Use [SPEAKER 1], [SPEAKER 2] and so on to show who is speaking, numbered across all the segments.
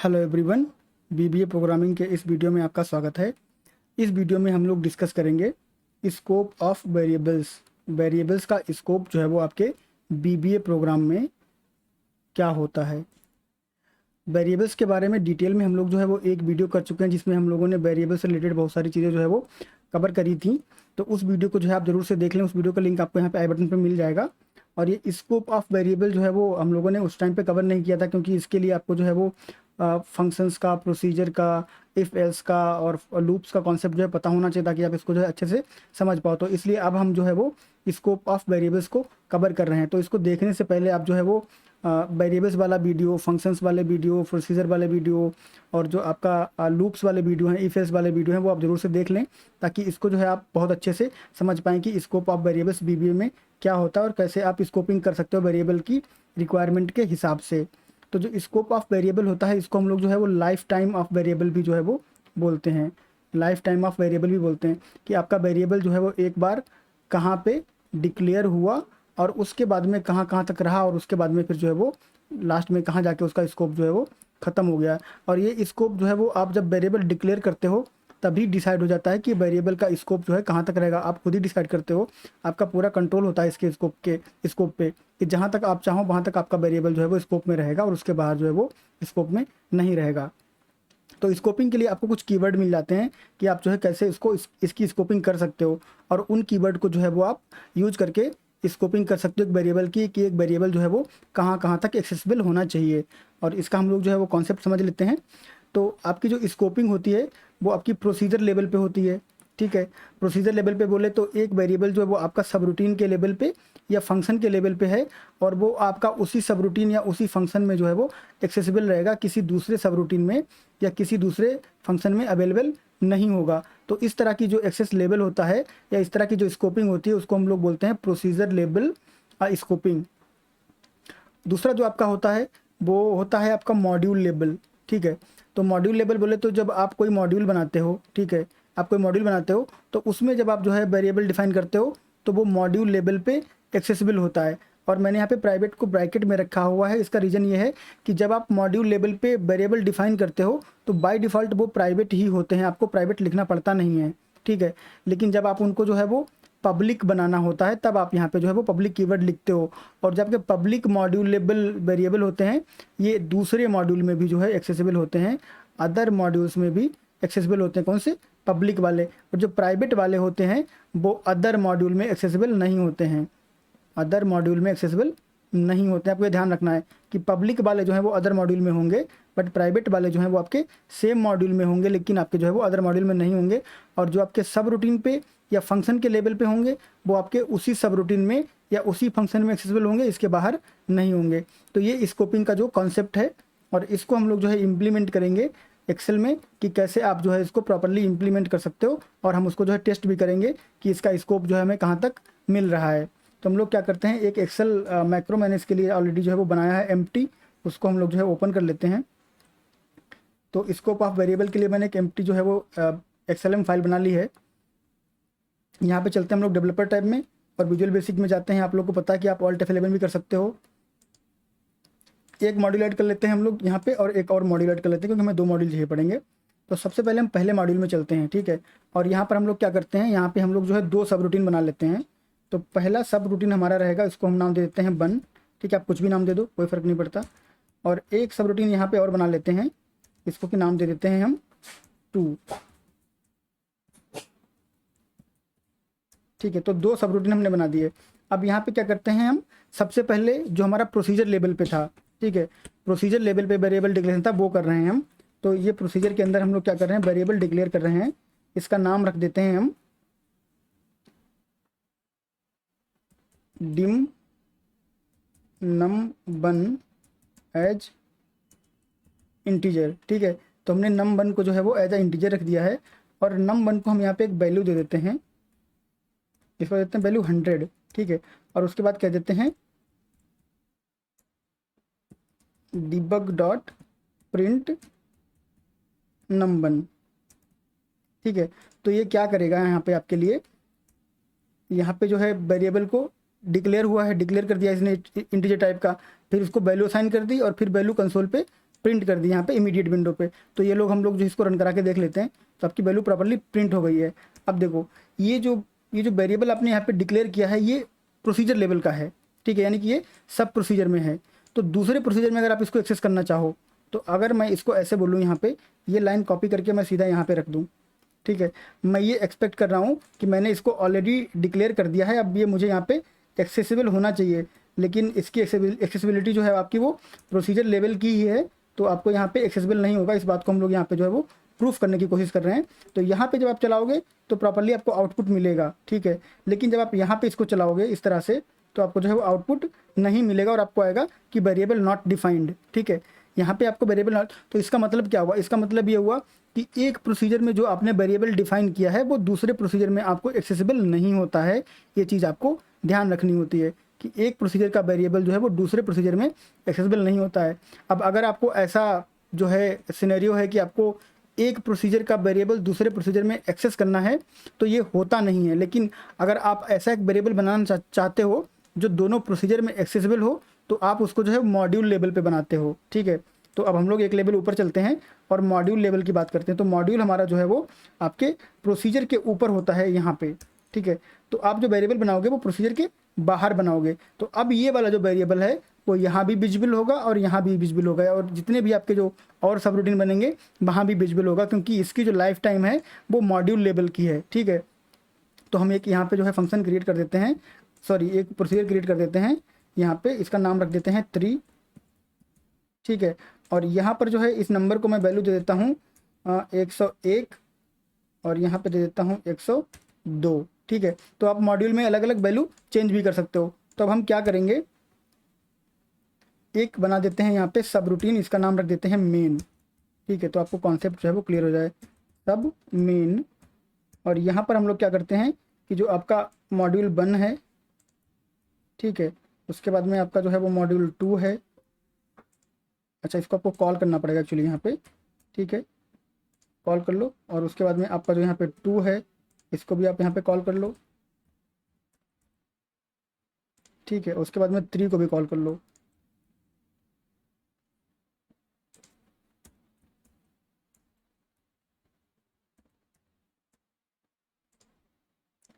[SPEAKER 1] Hello everyone, BBA programming के इस video में आपका स्वागत है। इस वीडियो में हम लोग डिस्कस करेंगे स्कोप ऑफ वेरिएबल्स का स्कोप जो है वो आपके बीबीए प्रोग्राम में क्या होता है। वेरिएबल्स के बारे में डिटेल में हम लोग जो है वो एक वीडियो कर चुके हैं जिसमें हम लोगों ने वेरिएबल से रिलेटेड बहुत सारी चीज़ें जो है वो कवर करी थी। तो उस वीडियो को जो है आप ज़रूर से देख लें। उस वीडियो का लिंक आपको यहाँ पे आई बटन पे मिल जाएगा। और ये स्कोप ऑफ वेरिएबल जो है वो हम लोगों ने उस टाइम पे कवर नहीं किया था, क्योंकि इसके लिए आपको जो है वो फंक्शंस का, प्रोसीजर का, इफ़ एल्स का और लूप्स का कॉन्सेप्ट जो है पता होना चाहिए, ताकि आप इसको जो है अच्छे से समझ पाओ। तो इसलिए अब हम जो है वो स्कोप ऑफ वेरिएबल्स को कवर कर रहे हैं। तो इसको देखने से पहले आप जो है वो वेरिएबल्स वाला वीडियो, फंक्शंस वाले वीडियो, प्रोसीजर वाले वीडियो और जो आपका लूप्स वाले वीडियो हैं, इफ एल्स वाले वीडियो हैं, वो आप ज़रूर से देख लें, ताकि इसको जो है आप बहुत अच्छे से समझ पाएँ कि स्कोप ऑफ वेरिएबल्स बीबीए में क्या होता है और कैसे आप स्कोपिंग कर सकते हो वेरिएबल की रिक्वायरमेंट के हिसाब से। तो जो स्कोप ऑफ वेरिएबल होता है, इसको हम लोग जो है वो लाइफ टाइम ऑफ वेरिएबल भी जो है वो बोलते हैं। लाइफ टाइम ऑफ वेरिएबल भी बोलते हैं कि आपका वेरिएबल जो है वो एक बार कहाँ पे डिक्लेयर हुआ और उसके बाद में कहाँ कहाँ तक रहा और उसके बाद में फिर जो है वो लास्ट में कहाँ जाके उसका स्कोप जो है वो ख़त्म हो गया। और ये स्कोप जो है वो आप जब वेरिएबल डिक्लेयर करते हो तभी डिसाइड हो जाता है कि वेरिएबल का स्कोप जो है कहाँ तक रहेगा। आप खुद ही डिसाइड करते हो, आपका पूरा कंट्रोल होता है इसके स्कोप पे कि जहाँ तक आप चाहो वहाँ तक आपका वेरिएबल जो है वो स्कोप में रहेगा और उसके बाहर जो है वो स्कोप में नहीं रहेगा। तो स्कोपिंग के लिए आपको कुछ कीवर्ड मिल जाते हैं कि आप जो है कैसे इसकी स्कोपिंग कर सकते हो, और उन कीवर्ड को जो है वो आप यूज करके स्कोपिंग कर सकते हो एक वेरिएबल की, कि एक वेरिएबल जो है वो कहाँ कहाँ तक एक्सेसिबल होना चाहिए। और इसका हम लोग जो है वो कॉन्सेप्ट समझ लेते हैं। तो आपकी जो स्कोपिंग होती है वो आपकी प्रोसीजर लेवल पे होती है। ठीक है, प्रोसीजर लेवल पे बोले तो एक वेरिएबल जो है वो आपका सब रूटीन के लेवल पे या फंक्शन के लेवल पे है, और वो आपका उसी सब रूटीन या उसी फंक्शन में जो है वो एक्सेसिबल रहेगा, किसी दूसरे सब रूटीन में या किसी दूसरे फंक्शन में अवेलेबल नहीं होगा। तो इस तरह की जो एक्सेस लेवल होता है या इस तरह की जो स्कोपिंग होती है उसको हम लोग बोलते हैं प्रोसीजर लेवल स्कोपिंग। दूसरा जो आपका होता है वो होता है आपका मॉड्यूल लेवल। ठीक है, तो मॉड्यूल लेवल बोले तो जब आप कोई मॉड्यूल बनाते हो, ठीक है, आप कोई मॉड्यूल बनाते हो तो उसमें जब आप जो है वेरिएबल डिफाइन करते हो तो वो मॉड्यूल लेवल पे एक्सेसिबल होता है। और मैंने यहाँ पे प्राइवेट को ब्रैकेट में रखा हुआ है। इसका रीज़न ये है कि जब आप मॉड्यूल लेवल पे वेरिएबल डिफाइन करते हो तो बाय डिफ़ॉल्ट वो प्राइवेट ही होते हैं, आपको प्राइवेट लिखना पड़ता नहीं है। ठीक है, लेकिन जब आप उनको जो है वो पब्लिक बनाना होता है तब आप यहाँ पे जो है वो पब्लिक कीवर्ड लिखते हो। और जबकि पब्लिक मॉड्यूल लेवल वेरिएबल होते हैं ये दूसरे मॉड्यूल में भी जो है एक्सेसिबल होते हैं, अदर मॉड्यूल्स में भी एक्सेसिबल होते हैं। कौन से? पब्लिक वाले। और जो प्राइवेट वाले होते हैं वो अदर मॉड्यूल में एक्सेसिबल नहीं होते हैं, अदर मॉड्यूल में एक्सेसिबल नहीं होते हैं। आपको ये ध्यान रखना है कि पब्लिक वाले जो हैं वो अदर मॉड्यूल में होंगे, बट प्राइवेट वाले जो हैं वो आपके सेम मॉड्यूल में होंगे, लेकिन आपके जो है वो अदर मॉड्यूल में नहीं होंगे। और जो आपके सब रूटीन पे या फंक्शन के लेवल पे होंगे वो आपके उसी सब रूटीन में या उसी फंक्शन में एक्सेसिबल होंगे, इसके बाहर नहीं होंगे। तो ये स्कोपिंग का जो कॉन्सेप्ट है, और इसको हम लोग जो है इम्प्लीमेंट करेंगे एक्सेल में कि कैसे आप जो है इसको प्रॉपरली इम्प्लीमेंट कर सकते हो, और हम उसको जो है टेस्ट भी करेंगे कि इसका स्कोप जो है हमें कहाँ तक मिल रहा है। तो हम लोग क्या करते हैं, एक एक्सेल मैक्रो मैंने इसके लिए ऑलरेडी जो है वो बनाया है एम्प्टी, उसको हम लोग जो है ओपन कर लेते हैं। तो स्कोप ऑफ वेरिएबल के लिए मैंने एक एम्प्टी जो है वो एक्सेल में फाइल बना ली है। यहाँ पे चलते हैं हम लोग डेवलपर टैब में और विजुअल बेसिक में जाते हैं। आप लोग को पता है कि आप ऑल्ट F11 भी कर सकते हो। एक मॉड्यूल ऐड कर लेते हैं हम लोग यहाँ पे और एक और मॉड्यूल ऐड कर लेते हैं, क्योंकि हमें दो मॉड्यूल चाहिए पड़ेंगे। तो सबसे पहले हम पहले मॉड्यूल में चलते हैं। ठीक है, और यहाँ पर हम लोग क्या करते हैं, यहाँ पे हम लोग जो है दो सब रूटीन बना लेते हैं। तो पहला सब रूटीन हमारा रहेगा, इसको हम नाम दे देते हैं 1। ठीक है, आप कुछ भी नाम दे दो, कोई फ़र्क नहीं पड़ता। और एक सब रूटीन यहाँ पे और बना लेते हैं, इसको कि नाम दे देते हैं हम 2। ठीक है, तो दो सब रूटीन हमने बना दिए। अब यहाँ पे क्या करते हैं हम, सबसे पहले जो हमारा प्रोसीजर लेवल पे था, ठीक है, प्रोसीजर लेवल पे वेरिएबल डिक्लेरेशन था वो कर रहे हैं हम। तो ये प्रोसीजर के अंदर हम लोग क्या कर रहे हैं, वेरिएबल डिक्लेयर कर रहे हैं। इसका नाम रख देते हैं हम डिम num1 एज इंटीजर। ठीक है, तो हमने num1 को जो है वो एज अ इंटीजर रख दिया है, और num1 को हम यहाँ पे एक वैल्यू दे देते हैं, इसको देते हैं वैल्यू 100। ठीक है, और उसके बाद कह देते हैं debug डॉट प्रिंट num1। ठीक है, तो ये क्या करेगा यहाँ पे आपके लिए, यहाँ पे जो है वेरिएबल को डिक्लेयर हुआ है, डिक्लेयर कर दिया इसने इंटीजर टाइप का, फिर उसको वैल्यू असाइन कर दी और फिर वैल्यू कंसोल पे प्रिंट कर दी यहाँ पे इमीडिएट विंडो पे। तो ये लोग हम लोग जो इसको रन करा के देख लेते हैं तो आपकी वैल्यू प्रॉपर्ली प्रिंट हो गई है। अब देखो ये जो वेरिएबल आपने यहाँ पे डिक्लेयर किया है ये प्रोसीजर लेवल का है, ठीक है, यानी कि ये सब प्रोसीजर में है। तो दूसरे प्रोसीजर में अगर आप इसको एक्सेस करना चाहो तो अगर मैं इसको ऐसे बोलूँ यहाँ पे, ये लाइन कॉपी करके मैं सीधा यहाँ पे रख दूँ, ठीक है, मैं ये एक्सपेक्ट कर रहा हूँ कि मैंने इसको ऑलरेडी डिक्लेयर कर दिया है, अब ये मुझे यहाँ पे एक्सेसिबल होना चाहिए, लेकिन इसकी एक्सेसिबिलिटी जो है आपकी वो प्रोसीजर लेवल की ही है, तो आपको यहाँ पे एक्सेसिबल नहीं होगा। इस बात को हम लोग यहाँ पे जो है वो प्रूफ करने की कोशिश कर रहे हैं। तो यहाँ पे जब आप चलाओगे तो प्रॉपर्ली आपको आउटपुट मिलेगा, ठीक है, लेकिन जब आप यहाँ पे इसको चलाओगे इस तरह से तो आपको जो है वो आउटपुट नहीं मिलेगा और आपको आएगा कि वेरिएबल नॉट डिफाइंड, ठीक है। यहाँ पे आपको वेरिएबल नॉट, तो इसका मतलब क्या हुआ, इसका मतलब ये हुआ कि एक प्रोसीजर में जो आपने वेरिएबल डिफाइन किया है वो दूसरे प्रोसीजर में आपको एक्सेसिबल नहीं होता है। ये चीज़ आपको ध्यान रखनी होती है कि एक प्रोसीजर का वेरिएबल जो है वो दूसरे प्रोसीजर में एक्सेसिबल नहीं होता है। अब अगर आपको ऐसा जो है सिनेरियो है कि आपको एक प्रोसीजर का वेरिएबल दूसरे प्रोसीजर में एक्सेस करना है तो ये होता नहीं है, लेकिन अगर आप ऐसा एक वेरिएबल बनाना चाहते हो जो दोनों प्रोसीजर में एक्सेसिबल हो तो आप उसको जो है मॉड्यूल लेवल पे बनाते हो, ठीक है। तो अब हम लोग एक लेवल ऊपर चलते हैं और मॉड्यूल लेवल की बात करते हैं। तो मॉड्यूल हमारा जो है वो आपके प्रोसीजर के ऊपर होता है यहाँ पे, ठीक है। तो आप जो वेरिएबल बनाओगे वो प्रोसीजर के बाहर बनाओगे। तो अब ये वाला जो वेरिएबल है वो यहाँ भी विजिबल होगा और यहाँ भी विजिबल होगा, और जितने भी आपके जो और सब रूटीन बनेंगे वहाँ भी विजिबल होगा, क्योंकि इसकी जो लाइफ टाइम है वो मॉड्यूल लेवल की है, ठीक है। तो हम एक यहाँ पे जो है फंक्शन क्रिएट कर देते हैं, सॉरी एक प्रोसीजर क्रिएट कर देते हैं यहाँ पे, इसका नाम रख देते हैं 3, ठीक है। और यहाँ पर जो है इस नंबर को मैं वैल्यू दे देता हूँ 101 और यहाँ पे दे देता हूँ 102, ठीक है। तो आप मॉड्यूल में अलग अलग वैल्यू चेंज भी कर सकते हो। तो अब हम क्या करेंगे, एक बना देते हैं यहाँ पे सब रूटीन, इसका नाम रख देते हैं मेन, ठीक है। तो आपको कॉन्सेप्ट जो है वो क्लियर हो जाए, सब मेन। और यहाँ पर हम लोग क्या करते हैं कि जो आपका मॉड्यूल 1 है, ठीक है, उसके बाद में आपका जो है वो मॉड्यूल 2 है, अच्छा इसको आपको कॉल करना पड़ेगा एक्चुअली यहाँ पे, ठीक है, कॉल कर लो। और उसके बाद में आपका जो यहाँ पे 2 है इसको भी आप यहाँ पे कॉल कर लो, ठीक है। उसके बाद में 3 को भी कॉल कर लो,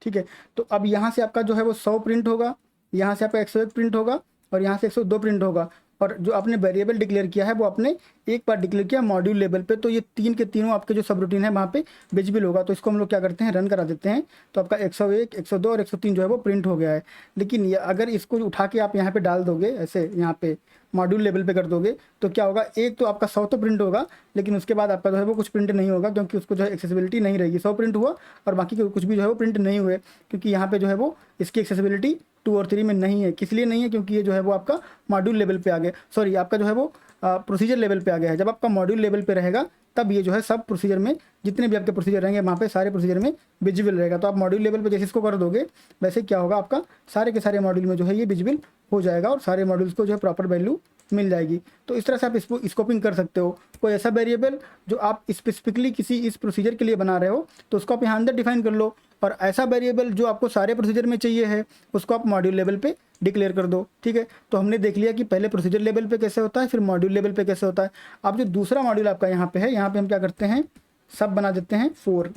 [SPEAKER 1] ठीक है। तो अब यहाँ से आपका जो है वो 100 प्रिंट होगा, यहाँ से आपका 101 प्रिंट होगा और यहाँ से 102 प्रिंट होगा। और जो आपने वेरिएबल डिक्लेयर किया है वो आपने एक बार डिक्लेयर किया मॉड्यूल लेवल पे, तो ये 3 के तीनों आपके जो सब रूटीन है वहाँ पे विजिबल होगा। तो इसको हम लोग क्या करते हैं, रन करा देते हैं। तो आपका 101, 102 और 103 जो है वो प्रिंट हो गया है। लेकिन ये अगर इसको उठा के आप यहाँ पे डाल दोगे, ऐसे यहाँ पे मॉड्यूल लेवल पे कर दोगे तो क्या होगा, एक तो आपका 100 तो प्रिंट होगा, लेकिन उसके बाद आपका जो है वो कुछ प्रिंट नहीं होगा, क्योंकि उसको जो है एक्सेसिबिलिटी नहीं रहेगी। 100 प्रिंट हुआ और बाकी के कुछ भी जो है वो प्रिंट नहीं हुए, क्योंकि यहाँ पे जो है वो इसकी एक्सेसिबिलिटी 2 और 3 में नहीं है। किस लिए नहीं है, क्योंकि ये जो है वो आपका मॉड्यूल लेवल पे आ गया, सॉरी आपका जो है वो प्रोसीजर लेवल पे आ गया है। जब आपका मॉड्यूल लेवल पे रहेगा तब ये जो है सब प्रोसीजर में जितने भी आपके प्रोसीजर रहेंगे वहाँ पे सारे प्रोसीजर में विजिबल रहेगा। तो आप मॉड्यूल लेवल पे जैसे इसको कर दोगे वैसे क्या होगा, आपका सारे के सारे मॉड्यूल में जो है ये विजिबल हो जाएगा और सारे मॉड्यूल्स को जो है प्रॉपर वैल्यू मिल जाएगी। तो इस तरह से आप इसको स्कोपिंग कर सकते हो। कोई ऐसा वेरिएबल जो आप स्पेसिफिकली किसी इस प्रोसीजर के लिए बना रहे हो तो उसको आप यहाँ अंदर डिफाइन कर लो, और ऐसा वेरिएबल जो आपको सारे प्रोसीजर में चाहिए है उसको आप मॉड्यूल लेवल पे डिक्लेयर कर दो, ठीक है। तो हमने देख लिया कि पहले प्रोसीजर लेवल पे कैसे होता है, फिर मॉड्यूल लेवल पे कैसे होता है। अब जो दूसरा मॉड्यूल आपका यहाँ पे है, यहाँ पे हम क्या करते हैं, सब बना देते हैं 4,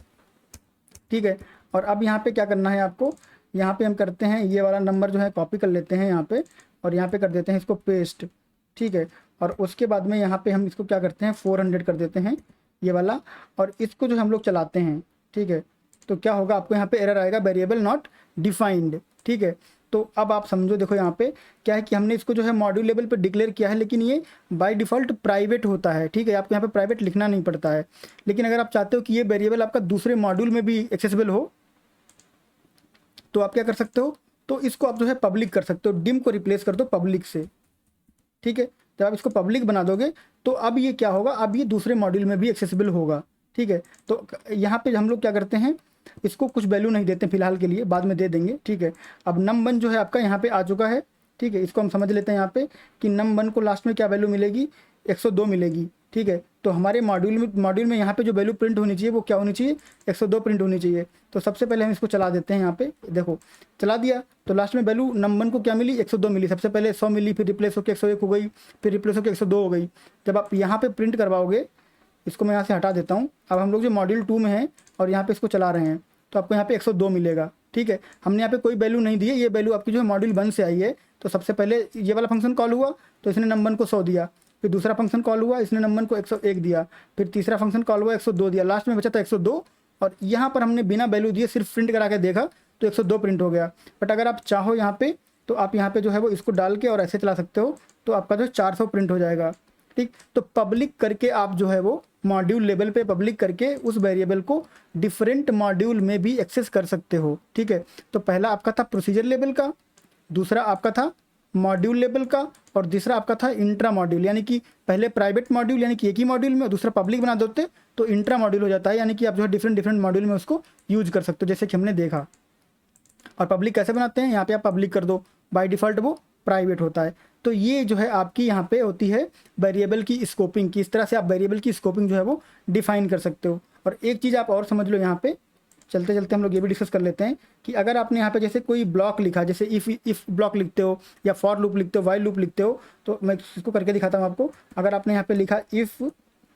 [SPEAKER 1] ठीक है। और अब यहाँ पे क्या करना है आपको, यहाँ पे हम करते हैं ये वाला नंबर जो है कॉपी कर लेते हैं यहाँ पे और यहाँ पे कर देते हैं इसको पेस्ट, ठीक है। और उसके बाद में यहाँ पे हम इसको क्या करते हैं 400 कर देते हैं ये वाला, और इसको जो हम लोग चलाते हैं, ठीक है। तो क्या होगा, आपको यहाँ पे एरर आएगा वेरिएबल नॉट डिफाइंड, ठीक है। तो अब आप समझो, देखो यहाँ पे क्या है कि हमने इसको जो है मॉड्यूल लेवल पे डिक्लेयर किया है, लेकिन ये बाय डिफ़ॉल्ट प्राइवेट होता है, ठीक है। आपको यहाँ पे प्राइवेट लिखना नहीं पड़ता है। लेकिन अगर आप चाहते हो कि ये वेरिएबल आपका दूसरे मॉड्यूल में भी एक्सेसिबल हो तो आप क्या कर सकते हो, तो इसको आप जो है पब्लिक कर सकते हो, डिम को रिप्लेस कर दो पब्लिक से, ठीक है। जब आप इसको पब्लिक बना दोगे तो अब ये क्या होगा, अब ये दूसरे मॉड्यूल में भी एक्सेसिबल होगा, ठीक है। तो यहाँ पे हम लोग क्या करते हैं, इसको कुछ वैल्यू नहीं देते फिलहाल के लिए, बाद में दे देंगे, ठीक है। अब num1 जो है आपका यहाँ पे आ चुका है, ठीक है। इसको हम समझ लेते हैं यहाँ पे कि num1 को लास्ट में क्या वैल्यू मिलेगी, 102 मिलेगी, ठीक है। तो हमारे मॉड्यूल में यहाँ पे जो वैल्यू प्रिंट होनी चाहिए वो क्या होनी चाहिए, 102 प्रिंट होनी चाहिए। तो सबसे पहले हम इसको चला देते हैं, यहाँ पे देखो चला दिया, तो लास्ट में वैल्यू नंबर को क्या मिली, 102 मिली। सबसे पहले 100 मिली, फिर रिप्लेस होकर 101 हो गई, फिर रिप्लेस होकर 102 हो गई। जब आप यहाँ पे प्रिंट करवाओगे, इसको मैं यहाँ से हटा देता हूँ। अब हम लोग जो मॉड्यूल 2 में हैं और यहाँ पे इसको चला रहे हैं, तो आपको यहाँ पे 102 मिलेगा, ठीक है। हमने यहाँ पे कोई वैल्यू नहीं दी है, ये वैल्यू आपकी जो है मॉड्यूल 1 से आई है। तो सबसे पहले ये वाला फंक्शन कॉल हुआ तो इसने नंबर को 100 दिया, फिर दूसरा फंक्शन कॉल हुआ, इसने नंबर को 101 दिया, फिर तीसरा फंक्शन कॉल हुआ 102 दिया, लास्ट में बचा था 102। और यहाँ पर हमने बिना वैल्यू दिए सिर्फ प्रिंट करा के देखा तो 102 प्रिंट हो गया। बट अगर आप चाहो यहाँ पे तो आप यहाँ पे जो है वो इसको डाल के और ऐसे चला सकते हो, तो आपका जो 400 प्रिंट हो जाएगा, ठीक। तो पब्लिक करके आप जो है वो मॉड्यूल लेवल पे पब्लिक करके उस वेरिएबल को डिफरेंट मॉड्यूल में भी एक्सेस कर सकते हो, ठीक है। तो पहला आपका था प्रोसीजर लेवल का, दूसरा आपका था मॉड्यूल लेवल का, और तीसरा आपका था इंट्रा मॉड्यूल। यानी कि पहले प्राइवेट मॉड्यूल यानी कि एक ही मॉड्यूल में, और दूसरा पब्लिक बना देते तो इंट्रा मॉड्यूल हो जाता है, यानी कि आप जो है डिफरेंट मॉड्यूल में उसको यूज कर सकते हो, जैसे कि हमने देखा। और पब्लिक कैसे बनाते हैं, यहाँ पे आप पब्लिक कर दो, बाय डिफ़ॉल्ट वो प्राइवेट होता है। तो ये जो है आपकी यहाँ पे होती है वेरिएबल की स्कोपिंग की, इस तरह से आप वेरिएबल की स्कोपिंग जो है वो डिफाइन कर सकते हो। और एक चीज़ आप और समझ लो, यहाँ पे चलते चलते हम लोग ये भी डिस्कस कर लेते हैं कि अगर आपने यहाँ पे जैसे कोई ब्लॉक लिखा, जैसे इफ़ ब्लॉक लिखते हो या फॉर लूप लिखते हो, वाइल लूप लिखते हो, तो मैं इसको करके दिखाता हूँ आपको। अगर आपने यहाँ पे लिखा इफ़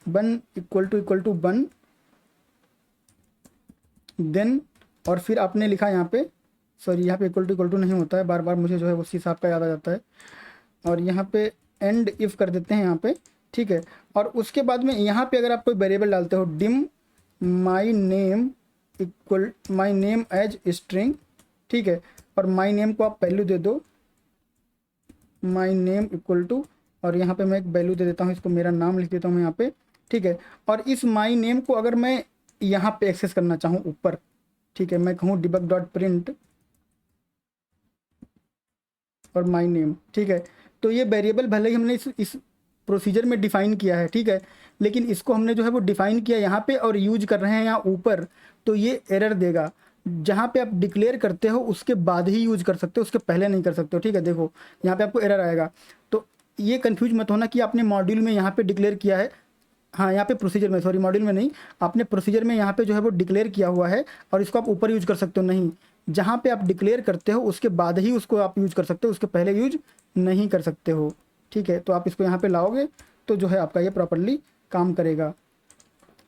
[SPEAKER 1] 1 = 1 देन, और फिर आपने लिखा यहाँ पे, सॉरी यहाँ पे इक्वल टू नहीं होता है, बार बार मुझे जो है उसी हिसाब का याद आ जाता है, और यहाँ पे एंड इफ़ कर देते हैं यहाँ पे, ठीक है। और उसके बाद में यहाँ पे अगर आप कोई वेरिएबल डालते हो, dim my name as string, ठीक है, और माई नेम को आप वैल्यू दे दो, माई नेम = और यहाँ पे मैं एक वैल्यू दे देता हूँ, इसको मेरा नाम लिख देता हूँ मैं यहाँ पे, ठीक है। और इस माई नेम को अगर मैं यहाँ पे एक्सेस करना चाहूँ ऊपर, ठीक है, मैं कहूँ debug.print और माई नेम, ठीक है। तो ये वेरिएबल भले ही हमने इस प्रोसीजर में डिफ़ाइन किया है, ठीक है, लेकिन इसको हमने जो है वो डिफ़ाइन किया यहाँ पे और यूज कर रहे हैं यहाँ ऊपर, तो ये एरर देगा। जहाँ पे आप डिक्लेयर करते हो उसके बाद ही यूज कर सकते हो, उसके पहले नहीं कर सकते हो, ठीक है। देखो यहाँ पे आपको एरर आएगा, तो ये कंफ्यूज मत होना कि आपने मॉड्यूल में यहाँ पे डिक्लेयर किया है, हाँ यहाँ पे प्रोसीजर में, सॉरी मॉड्यूल में नहीं, आपने प्रोसीजर में यहाँ पे जो है वो डिक्लेयर किया हुआ है और इसको आप ऊपर यूज कर सकते हो। नहीं, जहाँ पे आप डिक्लेयर करते हो उसके बाद ही उसको आप यूज कर सकते हो, उसके पहले यूज नहीं कर सकते हो, ठीक है। तो आप इसको यहाँ पे लाओगे तो जो है आपका ये प्रॉपरली काम करेगा,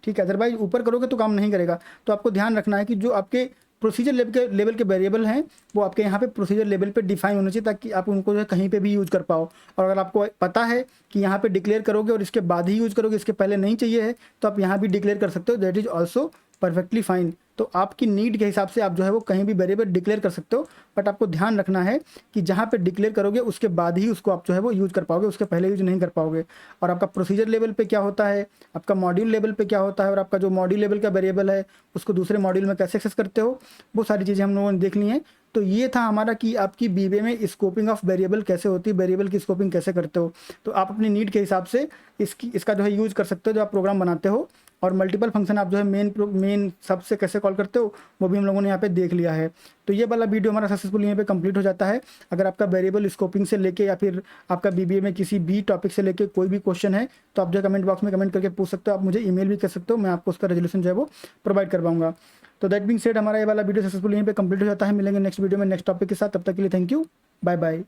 [SPEAKER 1] ठीक है। अदरवाइज ऊपर करोगे तो काम नहीं करेगा। तो आपको ध्यान रखना है कि जो आपके प्रोसीजर लेवल के वेरिएबल हैं वो आपके यहाँ पे प्रोसीजर लेवल पे डिफाइन होना चाहिए, ताकि आप उनको जो है कहीं पे भी यूज़ कर पाओ। और अगर आपको पता है कि यहाँ पे डिक्लेयर करोगे और इसके बाद ही यूज़ करोगे, इसके पहले नहीं चाहिए है, तो आप यहाँ भी डिक्लेयर कर सकते हो, that is also perfectly fine. तो आपकी नीड के हिसाब से आप जो है वो कहीं भी वेरिएबल डिक्लेयर कर सकते हो, बट आपको ध्यान रखना है कि जहाँ पे डिक्लेयर करोगे उसके बाद ही उसको आप जो है वो यूज़ कर पाओगे, उसके पहले यूज नहीं कर पाओगे। और आपका प्रोसीजर लेवल पे क्या होता है, आपका मॉड्यूल लेवल पे क्या होता है, और आपका जो मॉड्यूल लेवल का वेरिएबल है उसको दूसरे मॉड्यूल में कैसे एक्सेस करते हो, वो सारी चीज़ें हम लोगों ने देख ली हैं। तो ये था हमारा कि आपकी बीबीए में स्कोपिंग ऑफ वेरिएबल कैसे होती है, वेरिएबल की स्कोपिंग कैसे करते हो। तो आप अपनी नीड के हिसाब से इसका जो है यूज़ कर सकते हो जो आप प्रोग्राम बनाते हो। और मल्टीपल फंक्शन आप जो है मेन सबसे कैसे कॉल करते हो वो भी हम लोगों ने यहाँ पे देख लिया है। तो ये वाला वीडियो हमारा सक्सेसफुल यहाँ पे कंप्लीट हो जाता है। अगर आपका वेरिएबल स्कोपिंग से लेके या फिर आपका बीबीए में किसी भी टॉपिक से लेके कोई भी क्वेश्चन है तो आप जो है कमेंट बॉक्स में कमेंट करके पूछ सकते हो, आप मुझे ईमेल भी कर सकते हो, मैं आपको उसका रेजोल्यूशन जो है वो प्रोवाइड करवाऊंगा। तो दैट बीइंग सेड हमारा ये वाला वीडियो सक्सेसफुल यहीं पे कंप्लीट हो जाता है। मिलेंगे नेक्स्ट वीडियो में नेक्स्ट टॉपिक के साथ, तब तक के लिए थैंक यू, बाय बाय।